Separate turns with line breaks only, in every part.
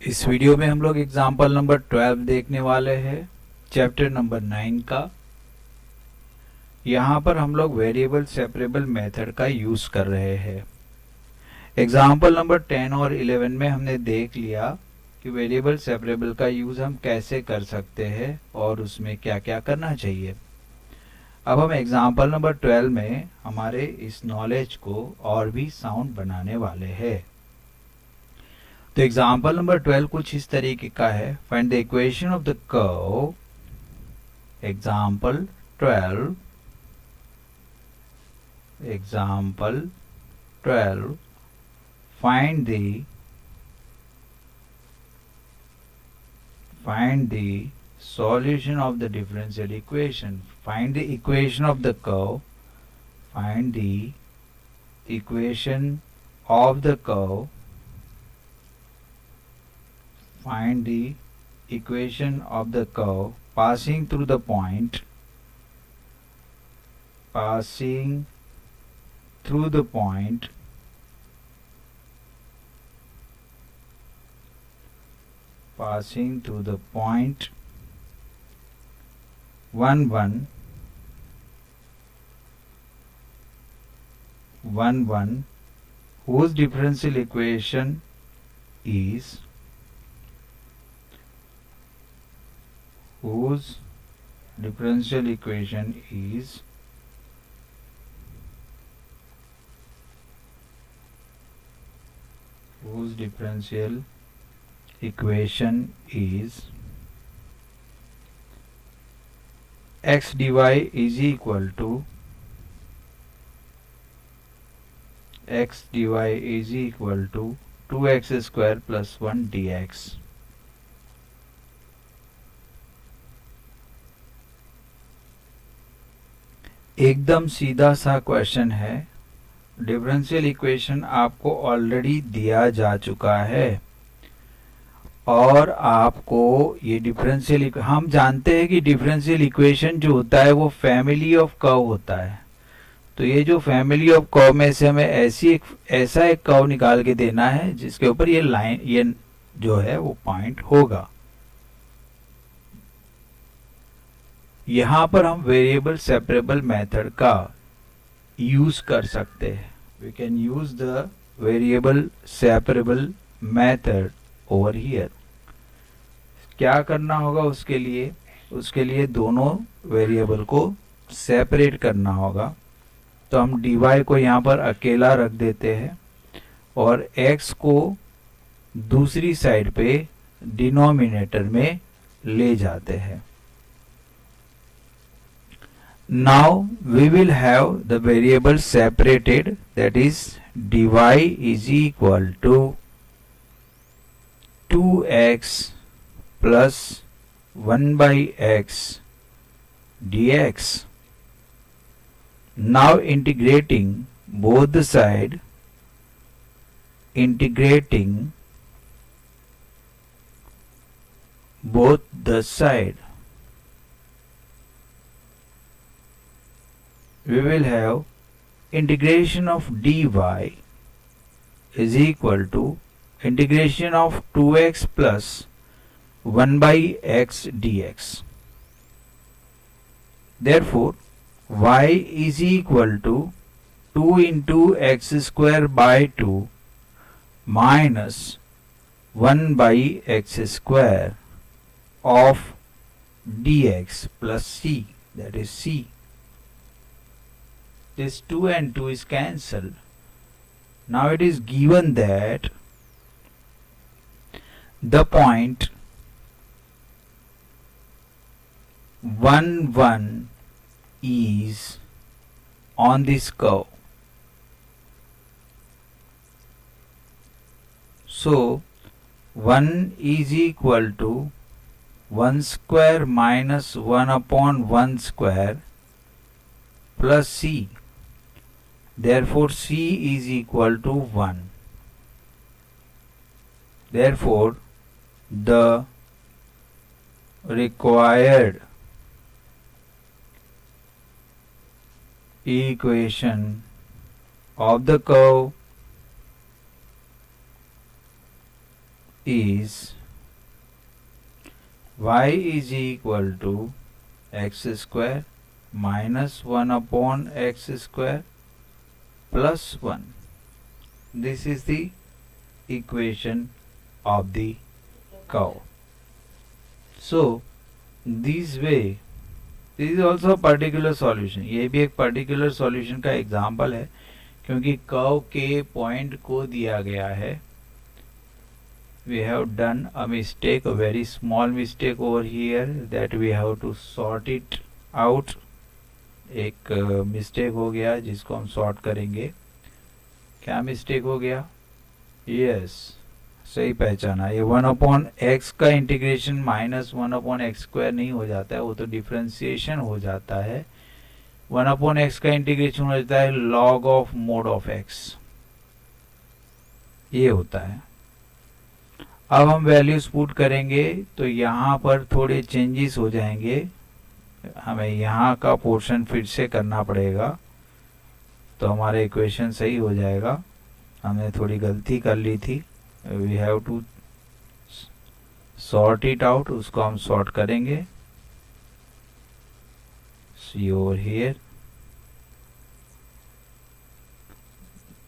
इस वीडियो में हम लोग एग्जाम्पल नंबर 12 देखने वाले हैं, चैप्टर नंबर 9 का। यहाँ पर हम लोग वेरिएबल सेपरेबल मेथड का यूज कर रहे हैं। एग्जाम्पल नंबर 10 और 11 में हमने देख लिया कि वेरिएबल सेपरेबल का यूज हम कैसे कर सकते हैं और उसमें क्या क्या करना चाहिए। अब हम एग्जाम्पल नंबर 12 में हमारे इस नॉलेज को और भी साउंड बनाने वाले हैं। तो एग्जाम्पल नंबर 12 कुछ इस तरीके का है। Find the equation of the curve. Example 12 find the solution of the differential equation. Find the equation of the curve. Find the equation of the curve. Find the equation of the curve passing through the point. Passing through the point. Passing through the point 1 1 1 1, whose differential equation is whose differential equation is whose differential equation is x dy is equal to x dy is equal to 2x square plus 1 dx. एकदम सीधा सा question है। Differential equation आपको already दिया जा चुका है और आपको ये डिफरेंशियल हम जानते हैं कि डिफरेंशियल इक्वेशन जो होता है वो फैमिली ऑफ कर्व होता है। तो ये जो फैमिली ऑफ कर्व में से हमें ऐसा एक कर्व निकाल के देना है जिसके ऊपर ये लाइन ये जो है वो पॉइंट होगा। यहाँ पर हम वेरिएबल सेपरेबल मेथड का यूज कर सकते हैं। We can use the variable separable method over here. क्या करना होगा उसके लिए दोनों वेरिएबल को सेपरेट करना होगा। तो हम dy को यहाँ पर अकेला रख देते हैं और x को दूसरी साइड पे डिनोमिनेटर में ले जाते हैं। Now we will have the variable separated, that is dy is equal to 2x plus 1 by x dx. Now integrating both the side, we will have integration of dy is equal to integration of 2x plus 1 by x dx. Therefore, y is equal to 2 into x square by 2 minus 1 by x square of dx plus c, that is c. This 2 and 2 is cancelled. Now it is given that the point 1 1 is on this curve. So 1 is equal to 1 square minus 1 upon 1 square plus c. Therefore c is equal to 1. Therefore the required equation of the curve is y is equal to x square minus 1 upon x square plus 1. This is the equation of the curve. So this way, this is also a particular solution. ये भी एक particular solution का example है, क्योंकि curve के point को दिया गया है. We have done a mistake, a very small mistake over here, that we have to sort it out. एक मिस्टेक हो गया जिसको हम सॉर्ट करेंगे. क्या मिस्टेक हो गया? यस, सही पहचाना. ये 1 अपॉन एक्स का integration minus 1 upon x square नहीं हो जाता है, वो तो डिफ्रेंसिएशन हो जाता है. 1 अपॉन एक्स का इंटीग्रेशन हो जाता है log of mod of x, ये होता है. अब हम वैल्यूज पुट करेंगे तो यहाँ पर थोड़े चेंजेस हो जाएंगे. हमें यहाँ का पोर्शन फिर से करना पड़ेगा तो हमारा इक्वेशन सही हो जाएगा. हमने थोड़ी गलती कर ली थी. We have to sort it out. उसको हम सॉर्ट करेंगे. See over here.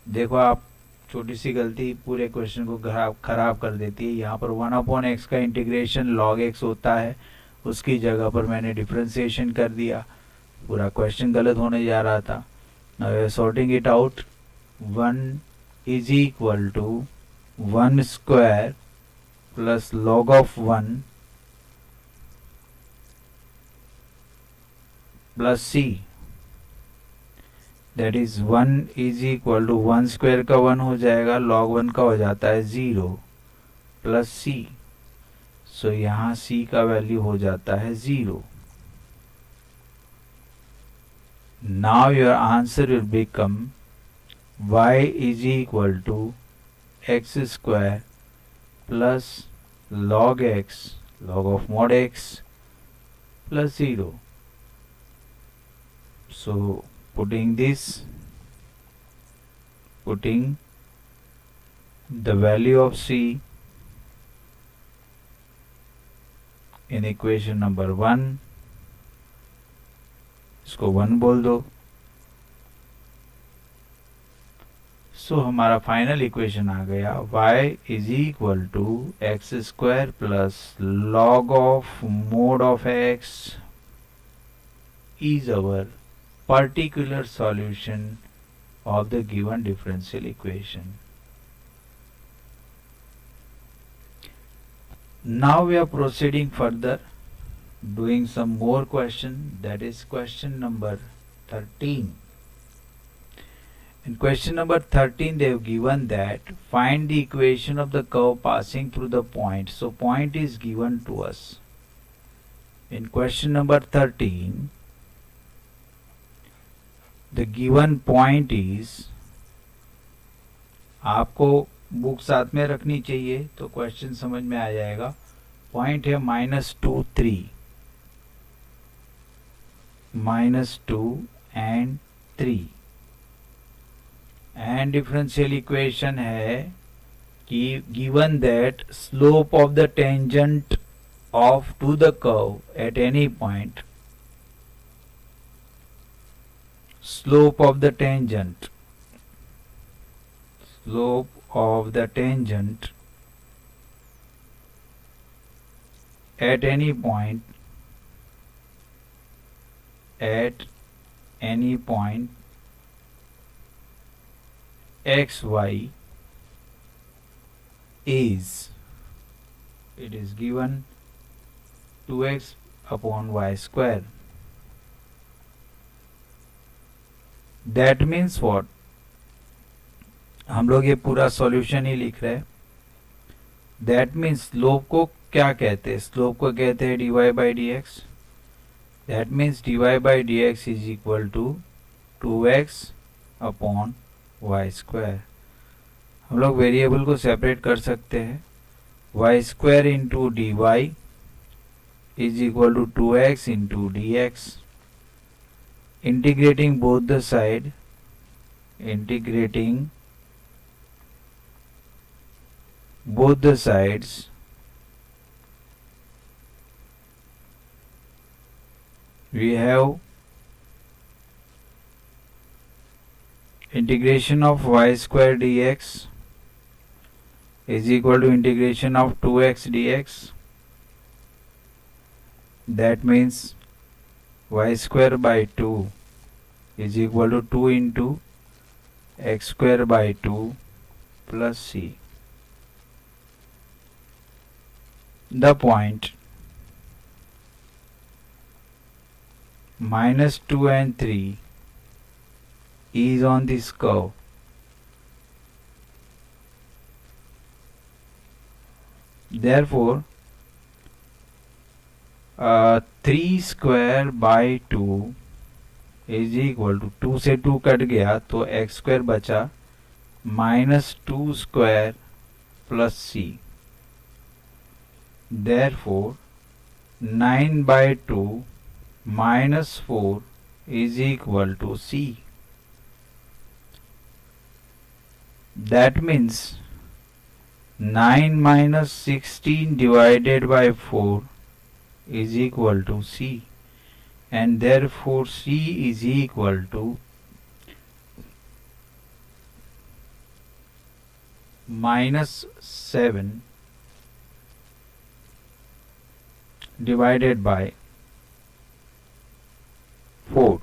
देखो, आप छोटी सी गलती पूरे क्वेश्चन को खराब कर देती है. यहाँ पर 1 अपॉन एक्स का इंटीग्रेशन लॉग एक्स होता है, उसकी जगह पर मैंने डिफ्रेंसिएशन कर दिया. पूरा क्वेश्चन गलत होने जा रहा था. Now we are sorting it out. 1 is equal to 1 square plus log of 1 plus c, that is 1 is equal to 1 square का 1 हो जाएगा, log 1 का हो जाता है 0 प्लस सी. सो यहाँ c का वैल्यू हो जाता है 0. Now your answer will become y is equal to x square plus log x, log of mod x plus 0. So putting the value of c in equation number 1, इसको 1 बोल दो. सो हमारा final equation आ गया. y is equal to x square plus log of mod of x is our particular solution of the given differential equation. Now we are proceeding further, doing some more question, that is question number 13. In question number 13 they have given that find the equation of the curve passing through the point. So point is given to us. In question number 13 the given point is, आपको book साथ में रखनी चाहिए तो question समझ में आ जाएगा. Point है -2 3, -2 and 3. एंड डिफरेंशियल इक्वेशन है कि given that slope of the tangent of to the curve at any point, slope of the tangent at any point xy is, it is given 2x upon y square. That means what? हम लोग ये पूरा solution ही लिख रहे हैं. That means slope को क्या कहते हैं? स्लोप को कहते हैं dy by d x. That means dy by d x is equal to 2x upon y square. हम लोग वेरिएबल को सेपरेट कर सकते हैं. Y square into d y is equal to 2x into d x. integrating both the side, integrating both the sides we have integration of y square dx is equal to integration of 2x dx. That means y square by 2 is equal to 2 into x square by 2 plus c. The point minus 2 and 3 is on this curve. Therefore 3 square by 2 is equal to 2 से 2 cut गया तो x square बचा minus 2 square plus c. Therefore 9 by 2 minus 4 is equal to c. That means 9 minus 16 divided by 4 is equal to c, and therefore c is equal to minus 7 divided by 4.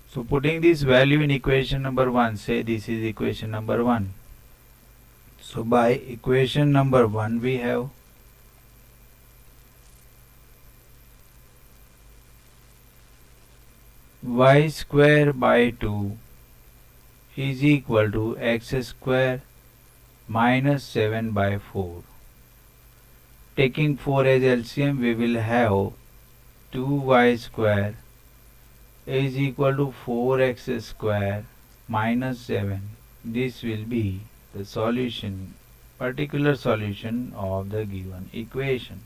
So putting this value in equation number 1, say this is equation number 1. So by equation number 1 we have y square by 2 is equal to x square minus 7 by 4. Taking 4 as LCM, we will have 2y square is equal to 4x square minus 7. This will be the solution, particular solution of the given equation.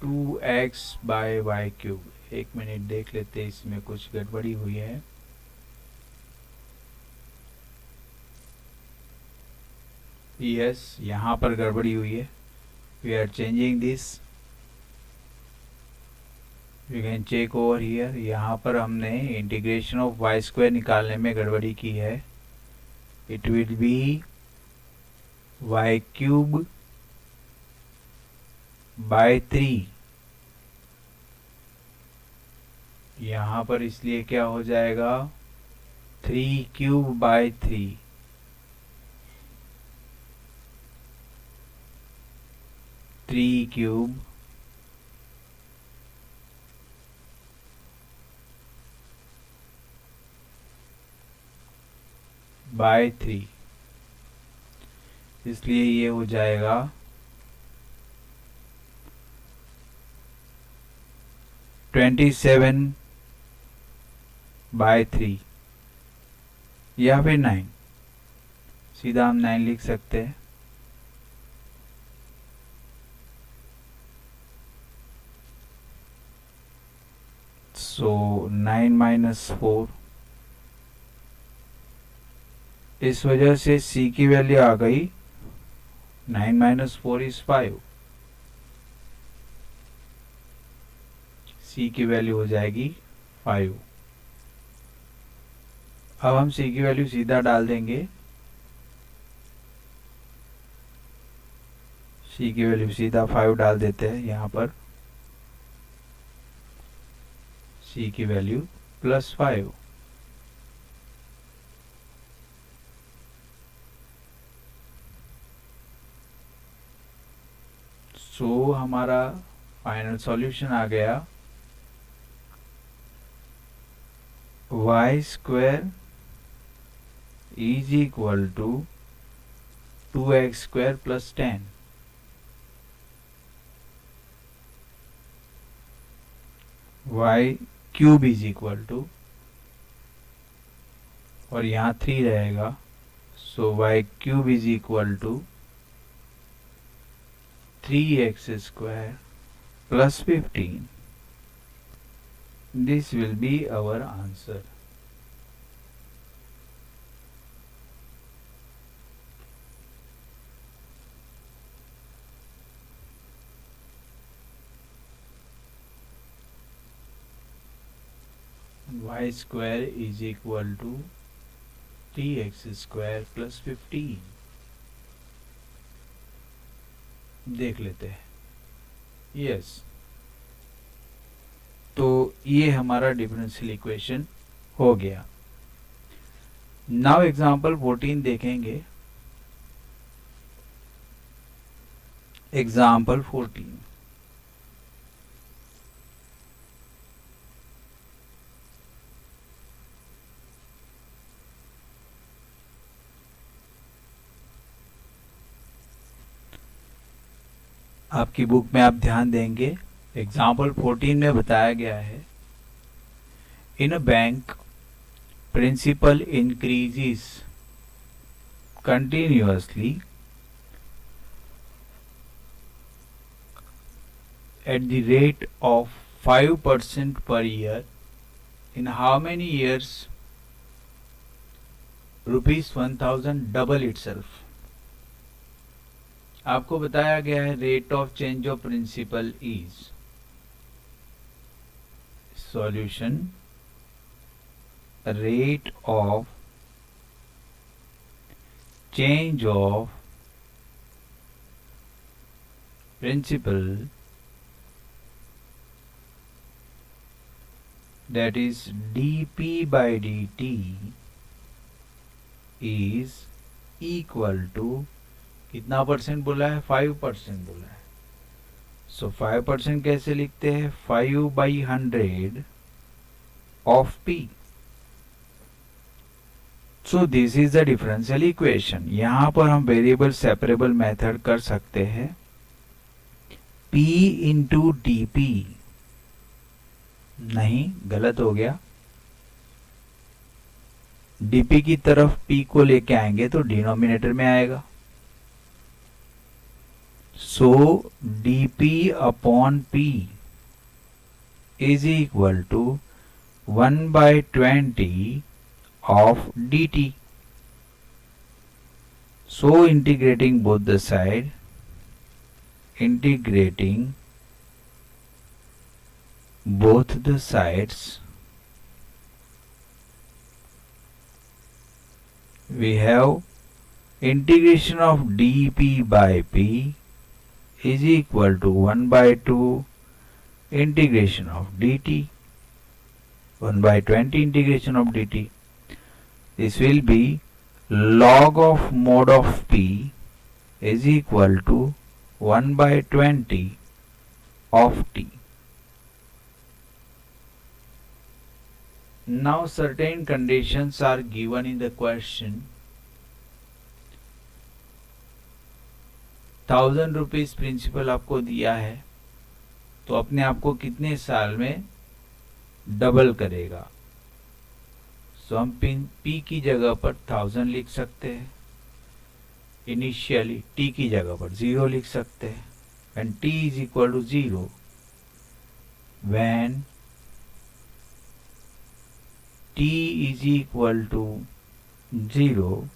To x by y cube. एक minute देख लेते हैं, इसमें कुछ गड़बड़ी हुई है. Yes, यहाँ पर गड़बड़ी हुई है. We are changing this. You can check over here. यहाँ पर हमने इंटीग्रेशन ऑफ वाई स्क्वायर निकालने में गड़बड़ी की है. It will be y cube by 3. यहाँ पर इसलिए क्या हो जाएगा, 3 क्यूब बाय 3. क्यूब बाय 3, इसलिए ये हो जाएगा 27 बाय 3 या फिर 9. सीधा हम 9 लिख सकते हैं. सो 9 माइनस 4. इस वजह से c की वैल्यू आ गई 9 माइनस 4 इज 5. c की वैल्यू हो जाएगी 5. अब हम c की वैल्यू सीधा डाल देंगे. c की वैल्यू सीधा 5 डाल देते हैं यहाँ पर. c की वैल्यू +5. सो हमारा फाइनल सॉल्यूशन आ गया y square is equal to 2x square plus 10. y cube is equal to, और यहाँ 3 रहेगा, so y cube is equal to 3x square plus 15. This will be our answer. Y square is equal to 3x square plus 15. देख लेते हैं. Yes, तो ये हमारा differential equation हो गया. नाउ एग्जांपल 14 देखेंगे. एग्जांपल 14. आपकी बुक में आप ध्यान देंगे, एग्जाम्पल 14 में बताया गया है, in a bank principal increases continuously at the rate of 5% per year. In how many years ₹1000 double itself? आपको बताया गया है rate of change of principal is. Solution, rate of change of principal, that is dp by dt is equal to, कितना percent बोला है? 5% बोला है. सो 5% कैसे लिखते हैं? 5/100 of p. So this is the differential equation. यहां पर हम वेरिएबल सेपरेबल मेथड कर सकते हैं. p इंटू dp, नहीं, गलत हो गया. dp की तरफ p को लेके आएंगे तो डिनोमिनेटर में आएगा. So dp upon p is equal to 1/20 of dt. So integrating both the side, we have integration of dp by p is equal to 1/2 integration of dt, 1/20 integration of dt. This will be log of mod of p is equal to 1/20 of t. Now certain conditions are given in the question. 1000 rupees principal आपको दिया है, तो अपने आप को कितने साल में डबल करेगा? सो हम p की जगह पर 1000 लिख सकते हैं. इनिशियली t की जगह पर 0 लिख सकते हैं. when t is equal to 0, when t is equal to 0,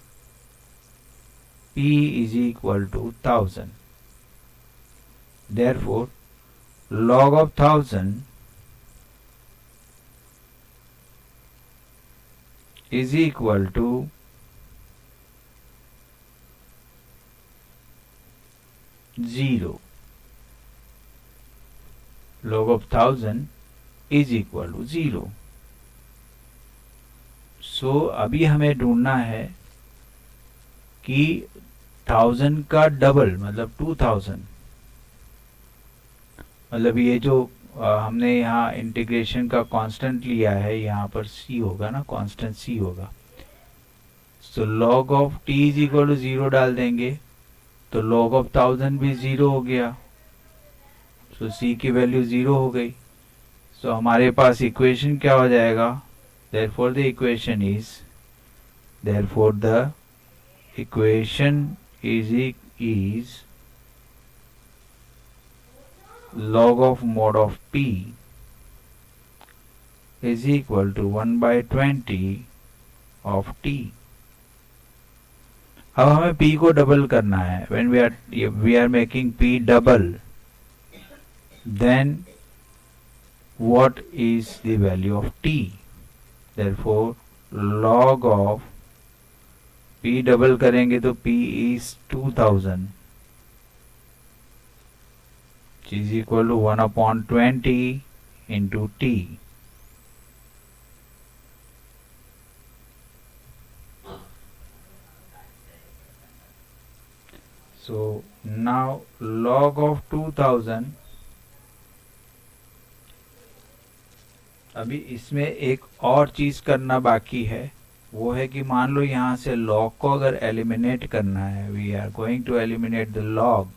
p is equal to 1000. Therefore, log of 1000 is equal to 0. Log of 1000 is equal to 0. So अभी हमें ढूंढना है कि 1000 का डबल मतलब 2000, मतलब ये जो हमने यहाँ इंटीग्रेशन का कांस्टेंट लिया है, यहाँ पर c होगा ना, कांस्टेंट c होगा. So log of t is equal to 0 डाल देंगे तो log ऑफ 1000 भी 0 हो गया. सो c की वैल्यू 0 हो गई. सो हमारे पास इक्वेशन क्या हो जाएगा, therefore the equation is log of mod of p is equal to 1 by 20 of t. अब हमें p को डबल करना है. when we are making p double, then what is the value of t? therefore log of p double करेंगे तो p is 2000 which is equal to 1 upon 20 into t. So now log of 2000, अभी इसमें एक और चीज करना बाकी है, वो है कि मान लो यहाँ से log को अगर एलिमिनेट करना है, we are going to eliminate the log,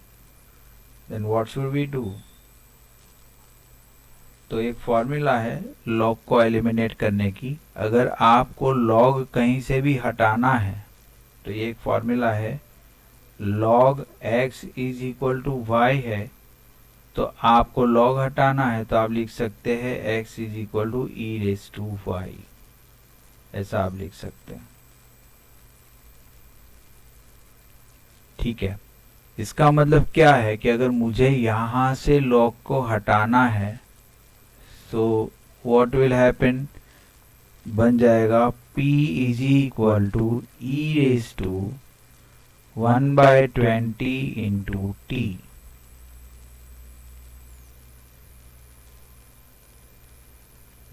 then what should we do? तो एक फॉर्मूला है log को एलिमिनेट करने की. अगर आपको log कहीं से भी हटाना है तो ये एक फॉर्मूला है, log x is equal to y है, तो आपको log हटाना है तो आप लिख सकते हैं x is equal to e raise to y, ऐसा आप लिख सकते हैं. ठीक है, इसका मतलब क्या है कि अगर मुझे यहां से log को हटाना है तो व्हाट विल हैपन, बन जाएगा p is equal to e raise to 1 by 20 into t.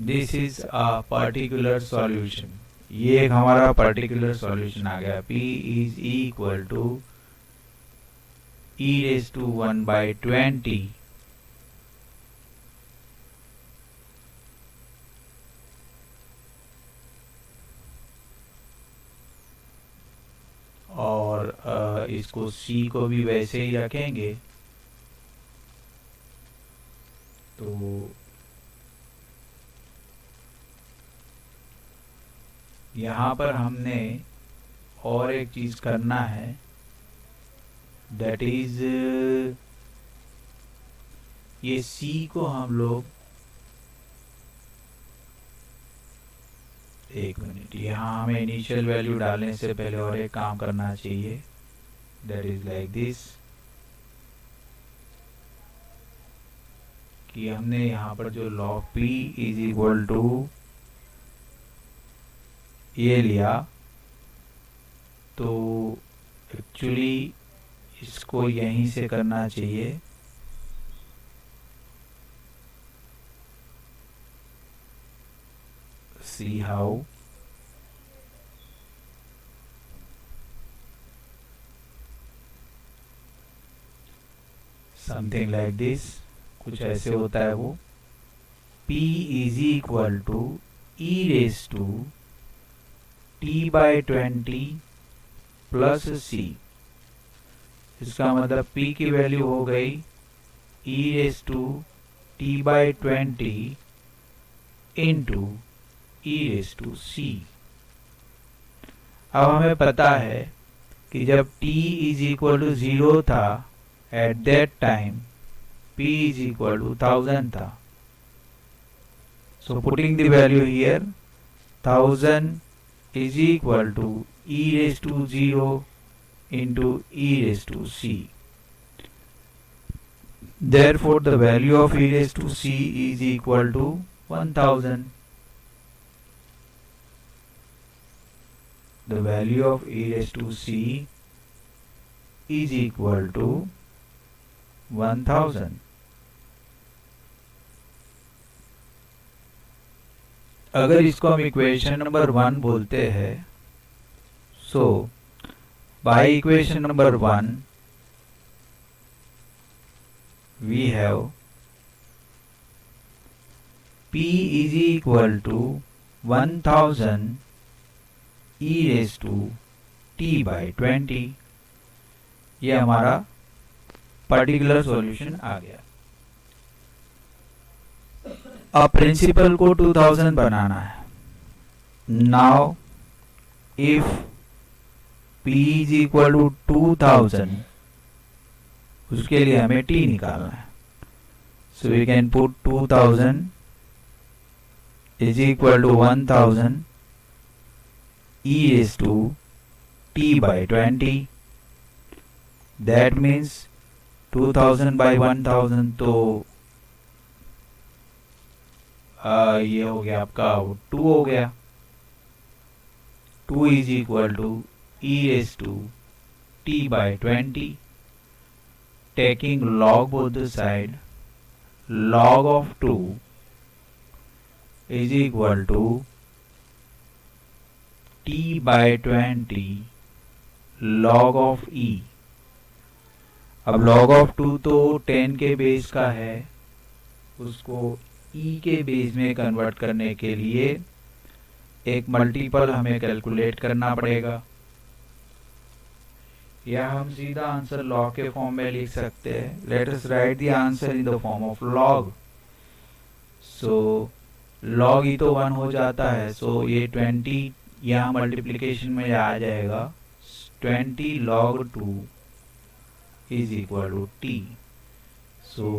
This is a particular solution. ये एक हमारा particular solution आ गया. p is equal to e raised to 1 by 20 और इसको c को भी वैसे ही रखेंगे. तो यहाँ पर हमने और एक चीज करना है, दैट इज ये c को हम लोग, एक मिनट, यहाँ हमें इनिशियल वैल्यू डालने से पहले और एक काम करना चाहिए, दैट इज लाइक दिस, कि हमने यहाँ पर जो log p is equal to ये लिया, तो एक्चुअली इसको यहीं से करना चाहिए. See how something like this, कुछ ऐसे होता है वो. p is equal to e raised to t by 20 plus c. इसका मतलब p की वैल्यू हो गई e raised to t by 20 into e raised to c. अब हमें पता है कि जब t is equal to 0 था, at that time p is equal to 1000 था. So putting the value here, 1000 is equal to e raised to 0 into e raised to c. Therefore the value of e raised to c is equal to 1000. The value of e raised to c is equal to 1000. अगर इसको हम equation number 1 बोलते हैं, so by equation number 1 we have p is equal to 1000 e raised to t by 20. ये हमारा particular solution आ गया. अब principal को 2000 बनाना है. Now if P is equal to 2000, उसके लिए हमें T निकालना है. So we can put 2000 is equal to 1000 e raised to t by 20. That means 2000 by 1000, तो ये हो गया आपका 2 हो गया. 2 is equal to e raised to t by 20. Taking log both the side, log of 2 is equal to t by 20 log of e. अब log of 2 तो 10 के बेस का है, उसको e के बेस में कन्वर्ट करने के लिए एक मल्टीपल हमें कैलकुलेट करना पड़ेगा, या हम सीधा आंसर लॉग के फॉर्म में लिख सकते हैं. Let us write the answer in the form of log. So log ही तो 1 हो जाता है, सो ये 20 यहाँ मल्टीप्लिकेशन में आ जाएगा. 20 log 2 is equal to t. So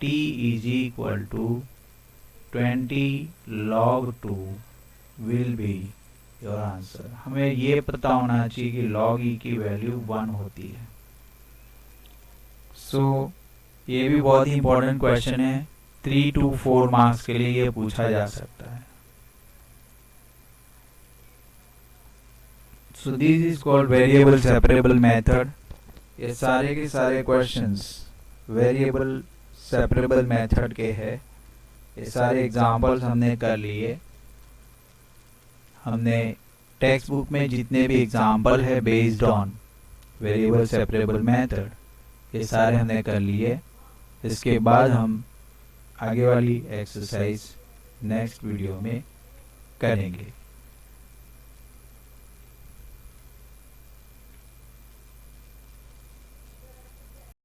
t is equal to 20 log 2 will be your answer. हमें ये पता होना चाहिए कि log e की वैल्यू 1 होती है. सो ये भी बहुत ही इंपॉर्टेंट क्वेश्चन है. 3 to 4 मार्क्स के लिए ये पूछा जा सकता है. So this is called variable separable method. ये सारे के सारे क्वेश्चंस वेरिएबल सेपरेबल मेथड के हैं. ये सारे एग्जांपल्स हमने कर लिए. हमने टेक्स्ट बुक में जितने भी एग्जांपल है based on variable separable method, ये सारे हमने कर लिए. इसके बाद हम आगे वाली एक्सरसाइज नेक्स्ट वीडियो में करेंगे.